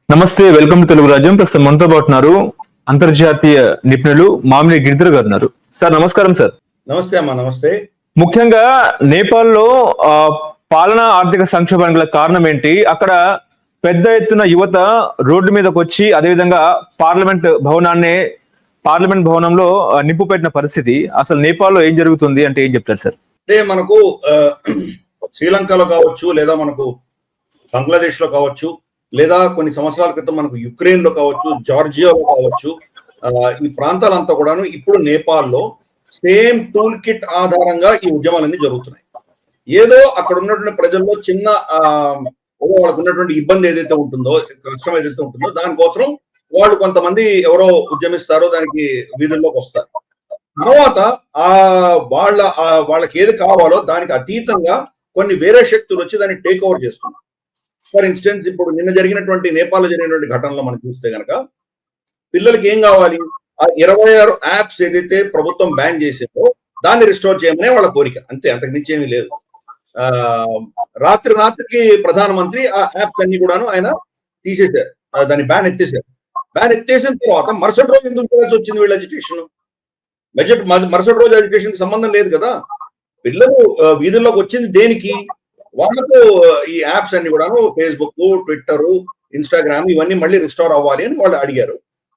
నమస్తే, welcome to Telugu రాజ్యం. ప్రస్తుతం మనతో పాటు ఉన్నారు అంతర్జాతీయ నిపుణులు మామిడి గిరిధర్ గారు ఉన్నారు. సార్ నమస్కారం. సార్ నమస్తే అమ్మా. నమస్తే. ముఖ్యంగా నేపాల్లో పాలనా ఆర్థిక సంక్షోభానికి గల కారణం ఏంటి? అక్కడ పెద్ద ఎత్తున యువత రోడ్డు మీదకి వచ్చి అదేవిధంగా పార్లమెంట్ భవనంలో నిప్పు పెట్టిన పరిస్థితి. అసలు నేపాల్లో ఏం జరుగుతుంది అంటే ఏం చెప్తారు సార్? అంటే మనకు శ్రీలంకలో కావచ్చు, లేదా మనకు బంగ్లాదేశ్ లో కావచ్చు, లేదా కొన్ని సంవత్సరాల క్రితం మనకు యుక్రెయిన్ లో కావచ్చు, జార్జియాలో కావచ్చు, ఈ ప్రాంతాలంతా కూడాను ఇప్పుడు నేపాల్లో సేమ్ టూల్ కిట్ ఆధారంగా ఈ ఉద్యమాలన్నీ జరుగుతున్నాయి. ఏదో అక్కడ ఉన్నటువంటి ప్రజల్లో చిన్న వాళ్ళకు ఉన్నటువంటి ఇబ్బంది ఏదైతే ఉంటుందో, కష్టం ఏదైతే ఉంటుందో దానికోసం వాళ్ళు కొంతమంది ఎవరో ఉద్యమిస్తారో దానికి వీధుల్లోకి వస్తారు. తర్వాత వాళ్ళకి ఏది కావాలో దానికి అతీతంగా కొన్ని వేరే శక్తులు వచ్చి దాన్ని టేక్ ఓవర్ చేస్తున్నారు. ఫర్ ఇన్స్టెన్స్, ఇప్పుడు నిన్న జరిగినటువంటి నేపాల్లో జరిగినటువంటి ఘటనలో మనం చూస్తే కనుక పిల్లలకి ఏం కావాలి? ఆ 26 యాప్స్ ఏదైతే ప్రభుత్వం బ్యాన్ చేసిందో దాన్ని రిస్టోర్ చేయమనే వాళ్ళ కోరిక, అంతే, అంతకు మించి ఏమీ లేదు. రాత్రికి ప్రధానమంత్రి ఆ యాప్స్ అన్ని కూడాను ఆయన తీసేశారు, దాన్ని బ్యాన్ ఎత్తేసారు. బ్యాన్ ఎత్తేసిన తర్వాత మరుసటి రోజు ఎందుకు చేయాల్సి వచ్చింది వీళ్ళ ఎడ్యుకేషన్? మరుసటి రోజు ఎడ్యుకేషన్ కి సంబంధం లేదు కదా. పిల్లలు వీధుల్లోకి వచ్చింది దేనికి? వాళ్ళకు ఈ యాప్స్ అన్ని కూడాను ఫేస్బుక్, ట్విట్టర్, ఇన్స్టాగ్రామ్ ఇవన్నీ మళ్ళీ రిస్టోర్ అవ్వాలి అని వాళ్ళు అడిగారు.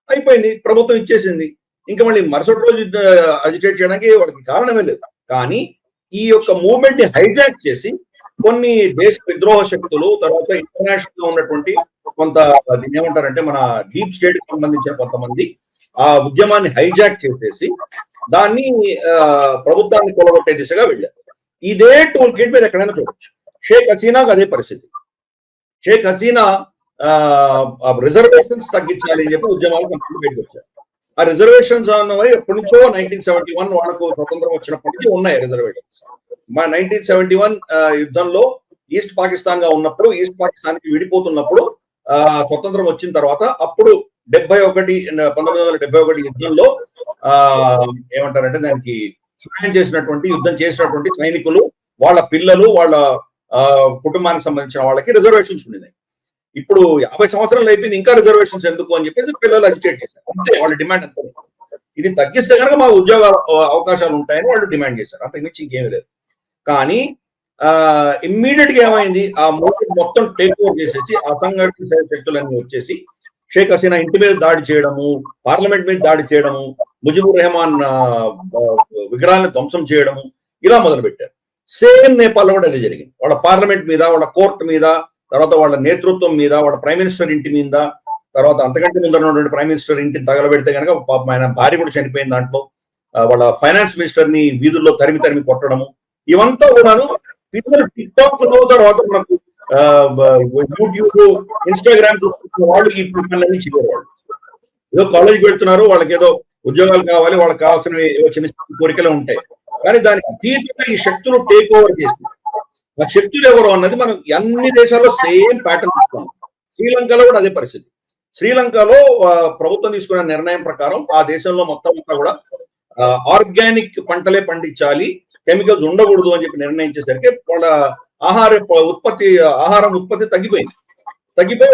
అయిపోయింది, ప్రభుత్వం ఇచ్చేసింది. ఇంకా మళ్ళీ మరుసటి రోజు అజిటేట్ చేయడానికి వాళ్ళకి కారణమే లేదు. కానీ ఈ యొక్క మూవ్మెంట్ ని హైజాక్ చేసి కొన్ని దేశ విద్రోహ శక్తులు, తర్వాత ఇంటర్నేషనల్ గా ఉన్నటువంటి కొంత దీన్ని ఏమంటారంటే మన డీప్ స్టేట్ కి సంబంధించిన కొంతమంది ఆ ఉద్యమాన్ని హైజాక్ చేసేసి దాన్ని ప్రభుత్వాన్ని కూలగొట్టే దిశగా వెళ్ళారు. ఇదే టూల్ కిట్ మీరు ఎక్కడైనా చూడొచ్చు. షేక్ హసీనాకు అదే పరిస్థితి. షేక్ హసీనా రిజర్వేషన్స్ తగ్గించాలి అని చెప్పి ఉద్యమాలు కొంచెం బయటకు వచ్చారు. ఆ రిజర్వేషన్స్ అన్నవి ఎప్పటి నుంచో 1971 వాళ్ళకు స్వతంత్రం వచ్చినప్పటి నుంచి ఉన్నాయి రిజర్వేషన్స్. మా 1971 యుద్ధంలో ఈస్ట్ పాకిస్తాన్ గా ఉన్నప్పుడు, ఈస్ట్ పాకిస్తాన్ కి విడిపోతున్నప్పుడు స్వతంత్రం వచ్చిన తర్వాత అప్పుడు 1971 యుద్ధంలో ఏమంటారంటే దానికి సహాయం చేసినటువంటి, యుద్ధం చేసినటువంటి సైనికులు, వాళ్ళ పిల్లలు, వాళ్ళ కుటుంబానికి సంబంధించిన వాళ్ళకి రిజర్వేషన్స్ ఉండినాయి. ఇప్పుడు 50 సంవత్సరాలు అయిపోయింది, ఇంకా రిజర్వేషన్స్ ఎందుకు అని చెప్పేసి పిల్లలు అజిటేట్ చేశారు. అంతే, వాళ్ళ డిమాండ్ అంతే. ఇది తగ్గిస్తే కనుక మా ఉద్యోగ అవకాశాలు ఉంటాయని వాళ్ళు డిమాండ్ చేశారు. అంతకు మించి ఇంకేమీ లేదు. కానీ ఇమ్మీడియట్ గా ఏమైంది? ఆ మూమెంట్ మొత్తం టేక్ ఓవర్ చేసేసి అసంఘటిత శక్తులన్నీ వచ్చేసి షేక్ హసీనా ఇంటి మీద దాడి చేయడము, పార్లమెంట్ మీద దాడి చేయడము, ముజిబుర్ రెహమాన్ విగ్రహాన్ని ధ్వంసం చేయడము, ఇలా మొదలు పెట్టారు. సేమ్ నేపాల్లో కూడా అదే జరిగింది. వాళ్ళ పార్లమెంట్ మీద, వాళ్ళ కోర్టు మీద, తర్వాత వాళ్ళ నేతృత్వం మీద, వాళ్ళ ప్రైమ్ మినిస్టర్ ఇంటి మీద, తర్వాత అంతకంటే ముందు ఉన్నటువంటి ప్రైమ్ మినిస్టర్ ఇంటిని తగలబెడితే కనుక ఆయన భార్య కూడా చనిపోయింది దాంట్లో. వాళ్ళ ఫైనాన్స్ మినిస్టర్ ని వీధుల్లో తరిమి కొట్టడము, ఇవంతా కూడాను పిల్లలు టిక్ టాక్ లో, తర్వాత మనకు యూట్యూబ్, ఇన్స్టాగ్రామ్ చూస్తున్న వాళ్ళు ఈ పిల్లలన్నీ చేయేవాళ్ళు. ఏదో కాలేజీకి వెళ్తున్నారు, వాళ్ళకి ఏదో ఉద్యోగాలు కావాలి, వాళ్ళకి కావాల్సిన ఏవో చిన్న చిన్న కోరికలు ఉంటాయి. కానీ దానికి అతీతంగా ఈ శక్తులు టేక్ ఓవర్ చేసి ఆ శక్తులు ఎవరు అన్నది మనం అన్ని దేశాల్లో సేమ్ ప్యాటర్న్ చూస్తాం. శ్రీలంకలో కూడా అదే పరిస్థితి. శ్రీలంకలో ప్రభుత్వం తీసుకున్న నిర్ణయం ప్రకారం ఆ దేశంలో మొత్తం అంతా కూడా ఆర్గానిక్ పంటలే పండించాలి, కెమికల్స్ ఉండకూడదు అని చెప్పి నిర్ణయించేసరికి వాళ్ళ ఆహారం ఉత్పత్తి తగ్గిపోయి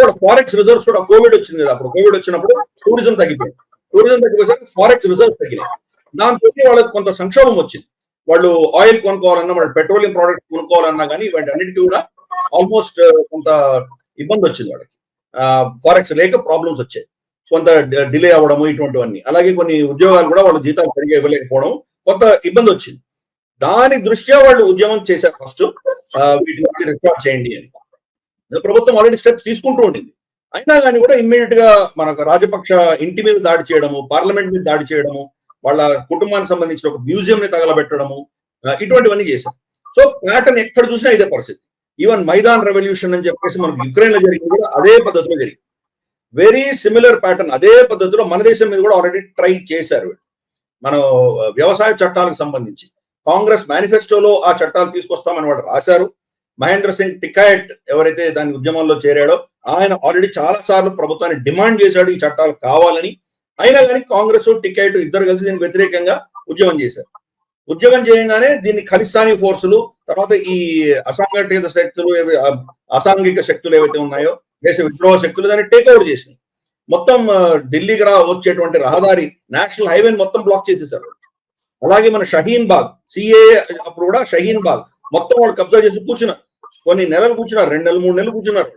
వాళ్ళ ఫారెక్స్ రిజర్వ్స్ కూడా, కోవిడ్ వచ్చింది కదా, అప్పుడు కోవిడ్ వచ్చినప్పుడు టూరిజం తగ్గిపోయేసరికి ఫారెక్స్ రిజర్వ్స్ తగ్గినాయి. దాంతో వాళ్ళకి కొంత సంక్షోభం వచ్చింది. వాళ్ళు ఆయిల్ కొనుక్కోవాలన్నా, వాళ్ళు పెట్రోలియం ప్రోడక్ట్స్ కొనుక్కోవాలన్నా కానీ వాటి అన్నిటికీ కూడా ఆల్మోస్ట్ కొంత ఇబ్బంది వచ్చింది వాళ్ళకి. ఫారెక్స్ లేక ప్రాబ్లమ్స్ వచ్చాయి, కొంత డిలే అవ్వడము, ఇటువంటివన్నీ. అలాగే కొన్ని ఉద్యోగాలు కూడా వాళ్ళు జీతాలు సరిగా ఇవ్వలేకపోవడం, కొంత ఇబ్బంది వచ్చింది. దాని దృష్ట్యా వాళ్ళు ఉద్యమం చేశారు. ఫస్ట్ వీటిని రిస్టార్ట్ చేయండి అని ప్రభుత్వం ఆల్రెడీ స్టెప్స్ తీసుకుంటూ ఉండింది. అయినా కానీ కూడా ఇమ్మీడియట్ గా మనకు రాజపక్ష ఇంటి మీద దాడి చేయడము, పార్లమెంట్ మీద దాడి చేయడము, వాళ్ళ కుటుంబానికి సంబంధించిన ఒక మ్యూజియం ని తగలబెట్టడము, ఇటువంటివన్నీ చేశారు. సో ప్యాటర్న్ ఎక్కడ చూసినా ఇదే పరిస్థితి. ఈవెన్ మైదాన్ రెవల్యూషన్ అని చెప్పేసి మనకు యుక్రెయిన్ లో జరిగింది కూడా అదే పద్ధతిలో జరిగింది. వెరీ సిమిలర్ ప్యాటర్న్ అదే పద్ధతిలో మన దేశం మీద కూడా ఆల్రెడీ ట్రై చేశారు. మన వ్యవసాయ చట్టాలకు సంబంధించి కాంగ్రెస్ మేనిఫెస్టోలో ఆ చట్టాలు తీసుకొస్తామని వాళ్ళు రాశారు. మహేంద్ర సింగ్ టికాయట్ ఎవరైతే దాని ఉద్యమంలో చేరాడో ఆయన ఆల్రెడీ చాలా సార్లు ప్రభుత్వాన్ని డిమాండ్ చేశాడు ఈ చట్టాలు కావాలని. అయినా కానీ కాంగ్రెస్, టికాయట్ ఇద్దరు కలిసి దీనికి వ్యతిరేకంగా ఉద్యమం చేశారు. ఉద్యమం చేయగానే దీన్ని ఖలిస్తానీ ఫోర్సులు, తర్వాత ఈ అసాంఘిక శక్తులు ఏవైతే ఉన్నాయో దేశ విద్రోహ శక్తులు దాన్ని టేక్ ఓవర్ చేసినాయి. మొత్తం ఢిల్లీకి వచ్చేటువంటి రహదారి నేషనల్ హైవేని మొత్తం బ్లాక్ చేసేసారు. అలాగే మన షహీన్ బాగ్ సిఏ అప్పుడు కూడా షహీన్ బాగ్ మొత్తం వాళ్ళు కబ్జా చేసి కూర్చున్నారు. కొన్ని నెలలు కూర్చున్నారు, 2 నెలలు 3 నెలలు కూర్చున్నారు.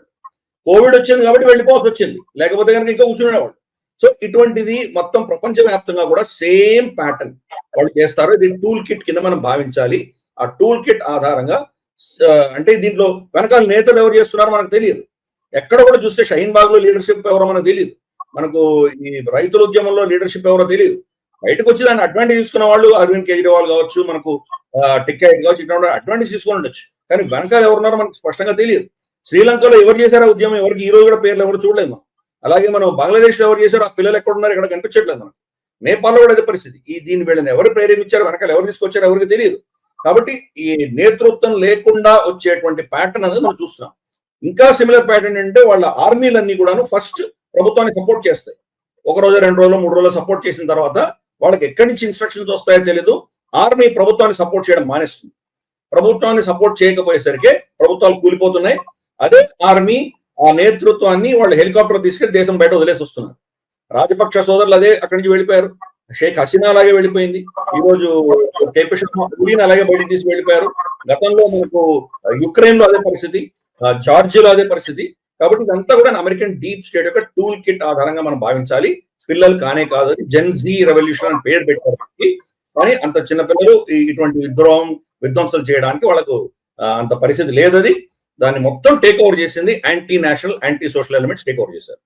కోవిడ్ వచ్చింది కాబట్టి వెళ్ళిపోవాల్సి వచ్చింది, లేకపోతే కనుక ఇంకా కూర్చునేవాళ్ళు. సో ఇటువంటిది మొత్తం ప్రపంచవ్యాప్తంగా కూడా సేమ్ ప్యాటర్న్ వాళ్ళు చేస్తారు. ఇది టూల్ కిట్ కింద మనం భావించాలి. ఆ టూల్ కిట్ ఆధారంగా అంటే దీంట్లో వెనకాల నేతలు ఎవరు చేస్తున్నారో మనకు తెలియదు. ఎక్కడ కూడా చూస్తే షహీన్ బాగ్ లో లీడర్షిప్ ఎవరో మనకు తెలియదు. మనకు ఈ రైతుల ఉద్యమంలో లీడర్షిప్ ఎవరో తెలియదు. బయటకు వచ్చి దాన్ని అడ్వాంటేజ్ తీసుకున్న వాళ్ళు అరవింద్ కేజ్రీవాల్ కావచ్చు, మనకు టిక్కెట్ కావచ్చు, ఇటువంటి అడ్వాంటేజ్ తీసుకొని ఉండొచ్చు. కానీ వెనకాల ఎవరున్నారో మనకు స్పష్టంగా తెలియదు. శ్రీలంకలో ఎవరు చేశారో ఉద్యమం, ఎవరికి ఈ రోజు కూడా పేర్లు ఎవరు చూడలేదు మనం. అలాగే మనం బంగ్లాదేశ్ లో ఎవరు చేశారో ఆ పిల్లలు ఎక్కడ ఉన్నారు, ఎక్కడ కనిపించట్లేదు మనం. నేపాల్లో కూడా అదే పరిస్థితి. దీని వీళ్ళని ఎవరు ప్రేరేపించారు, వెనకాల ఎవరు తీసుకొచ్చారో ఎవరికి తెలియదు. కాబట్టి ఈ నేతృత్వం లేకుండా వచ్చేటువంటి ప్యాటర్న్ అనేది మనం చూస్తున్నాం. ఇంకా సిమిలర్ ప్యాటర్న్ అంటే వాళ్ళ ఆర్మీలన్నీ కూడాను ఫస్ట్ ప్రభుత్వాన్ని సపోర్ట్ చేస్తాయి. 1 రోజు 2 రోజులు 3 రోజులు సపోర్ట్ చేసిన తర్వాత వాళ్ళకి ఎక్కడి నుంచి ఇన్స్ట్రక్షన్స్ వస్తాయో తెలియదు. ఆర్మీ ప్రభుత్వాన్ని సపోర్ట్ చేయడం మానేస్తుంది. ప్రభుత్వాన్ని సపోర్ట్ చేయకపోయేసరికి ప్రభుత్వాలు కూలిపోతున్నాయి. అదే ఆర్మీ ఆ నేతృత్వాన్ని వాళ్ళు హెలికాప్టర్ తీసుకెళ్లి దేశం బయట వదిలేసి వస్తున్నారు. రాజపక్ష సోదరులు అదే అక్కడి నుంచి వెళ్ళిపోయారు. షేక్ హసీనా అలాగే వెళ్ళిపోయింది. ఈ రోజు కేపీ శర్మ ఓలీని అలాగే బయటకు తీసి వెళ్ళిపోయారు. గతంలో మనకు యుక్రెయిన్ లో అదే పరిస్థితి, జార్జియాలో అదే పరిస్థితి. కాబట్టి ఇదంతా కూడా అమెరికన్ డీప్ స్టేట్ యొక్క టూల్ కిట్ ఆధారంగా మనం భావించాలి. పిల్లలు కానే కాదు, జెన్ జీ రెవల్యూషన్ అని పేరు పెట్టారు. కానీ అంత చిన్న పిల్లలు ఇటువంటి విధ్వంసాలు చేయడానికి వాళ్ళకు అంత పరిస్థితి లేదు. అది దాన్ని మొత్తం టేక్ ఓవర్ చేసింది anti national, anti social elements take over చేశారు.